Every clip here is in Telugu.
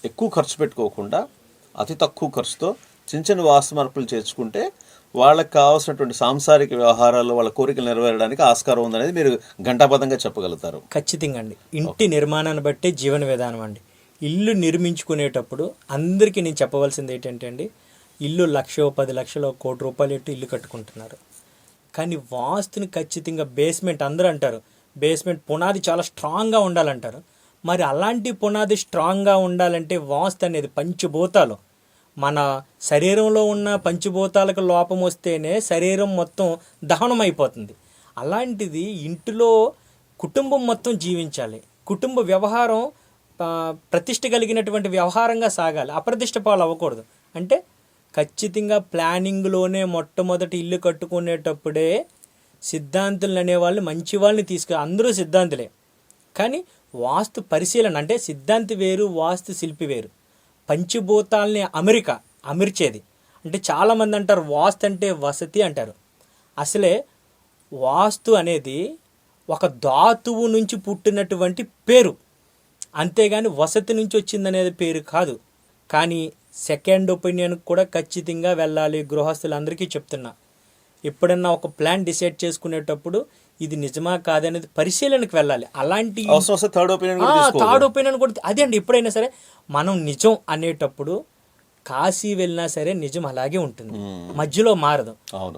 ఎక్కువ ఖర్చు పెట్టుకోకుండా అతి తక్కువ ఖర్చుతో చిన్న చిన్న వాస్తు మార్పులు చేర్చుకుంటే వాళ్ళకి కావాల్సినటువంటి సాంసారిక వ్యవహారాలు వాళ్ళ కోరికలు నెరవేరడానికి ఆస్కారం ఉందనేది మీరు ఘంటాబద్ధంగా చెప్పగలుగుతారు. ఖచ్చితంగా అండి. ఇంటి నిర్మాణాన్ని బట్టే జీవన విధానం అండి. ఇల్లు నిర్మించుకునేటప్పుడు అందరికీ నేను చెప్పవలసింది ఏంటంటే అండి, ఇల్లు 1,00,000 10 లక్షలు 1 కోటి రూపాయలు ఎట్టు ఇల్లు కట్టుకుంటున్నారు. కానీ వాస్తుని ఖచ్చితంగా బేస్మెంట్ అందరూ అంటారు, బేస్మెంట్ పునాది చాలా స్ట్రాంగ్గా ఉండాలంటారు. మరి అలాంటి పునాది స్ట్రాంగ్గా ఉండాలంటే వాస్తు అనేది పంచభూతాలు, మన శరీరంలో ఉన్న పంచభూతాలకు లోపం వస్తేనే శరీరం మొత్తం దహనం అయిపోతుంది. అలాంటిది ఇంటిలో కుటుంబం మొత్తం జీవించాలి. కుటుంబ వ్యవహారం ప్రతిష్ట కలిగినటువంటి వ్యవహారంగా సాగాలి, అప్రతిష్ట పాలు అవ్వకూడదు. అంటే ఖచ్చితంగా ప్లానింగ్లోనే మొట్టమొదటి ఇల్లు కట్టుకునేటప్పుడే సిద్ధాంతులు అనేవాళ్ళు మంచి వాళ్ళని అందరూ సిద్ధాంతులే, కానీ వాస్తు పరిశీలన అంటే సిద్ధాంతి వేరు, వాస్తు శిల్పి వేరు. పంచభూతాలని అమర్చేది అంటే చాలామంది అంటారు వాస్తు అంటే వసతి అంటారు. అసలే వాస్తు అనేది ఒక ధాతువు నుంచి పుట్టినటువంటి పేరు, అంతేగాని వసతి నుంచి వచ్చిందనేది పేరు కాదు. కానీ సెకండ్ ఒపీనియన్ కూడా ఖచ్చితంగా వెళ్ళాలి. గృహస్థులందరికీ చెప్తున్నా, ఎప్పుడన్నా ఒక ప్లాన్ డిసైడ్ చేసుకునేటప్పుడు ఇది నిజమా కాదనేది పరిశీలనకు వెళ్ళాలి. అలాంటి థర్డ్ ఒపీనియన్ కూడా అదే అండి. ఎప్పుడైనా సరే మనం నిజం అనేటప్పుడు కాశీ వెళ్ళినా సరే నిజం అలాగే ఉంటుంది, మధ్యలో మారదు.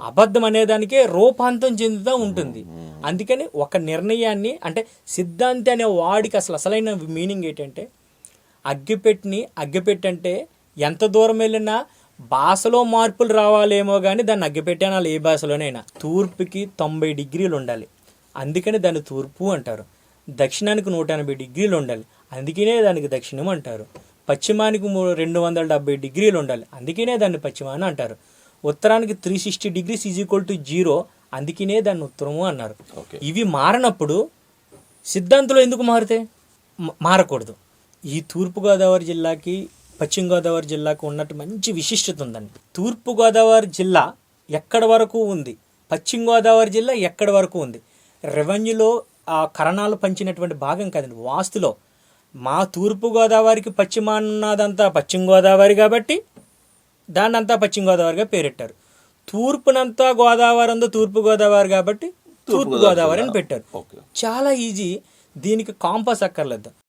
అబద్ధం అనేదానికే రూపాంతం చెందుతూ ఉంటుంది. అందుకని ఒక నిర్ణయాన్ని అంటే సిద్ధాంతి అనే వాడికి అసలైన మీనింగ్ ఏంటంటే అగ్గిపెట్టి అంటే ఎంత దూరం వెళ్ళినా భాషలో మార్పులు రావాలేమో కానీ దాన్ని అగ్గిపెట్టి అనాలి, ఏ భాషలోనైనా. తూర్పుకి 90 డిగ్రీలు ఉండాలి, అందుకని దాన్ని తూర్పు అంటారు. దక్షిణానికి 180 డిగ్రీలు ఉండాలి, అందుకనే దానికి దక్షిణం అంటారు. పశ్చిమానికి 270 డిగ్రీలు ఉండాలి, అందుకనే దాన్ని పశ్చిమాన అంటారు. ఉత్తరానికి 360 డిగ్రీస్ = 0, అందుకనే దాన్ని ఉత్తరము అన్నారు. ఇవి మారినప్పుడు సిద్ధాంతులు ఎందుకు మారుతాయి? మారకూడదు. ఈ తూర్పుగోదావరి జిల్లాకి పశ్చిమ గోదావరి జిల్లాకు ఉన్నట్టు మంచి విశిష్టత ఉందండి. తూర్పుగోదావరి జిల్లా ఎక్కడి వరకు ఉంది, పశ్చిమ గోదావరి జిల్లా ఎక్కడి వరకు ఉంది. రెవెన్యూలో ఆ కరణాలు పంచినటువంటి భాగం కాదండి, వాస్తులో. మా తూర్పుగోదావరికి పశ్చిమాన్నదంతా పశ్చిమ గోదావరి కాబట్టి దాన్నంతా పశ్చిమ గోదావరిగా పేరెట్టారు. తూర్పునంతా గోదావరి అంతా తూర్పుగోదావరి కాబట్టి తూర్పుగోదావరి అని పెట్టారు. చాలా ఈజీ, దీనికి కాంపాస్ అక్కర్లేదు.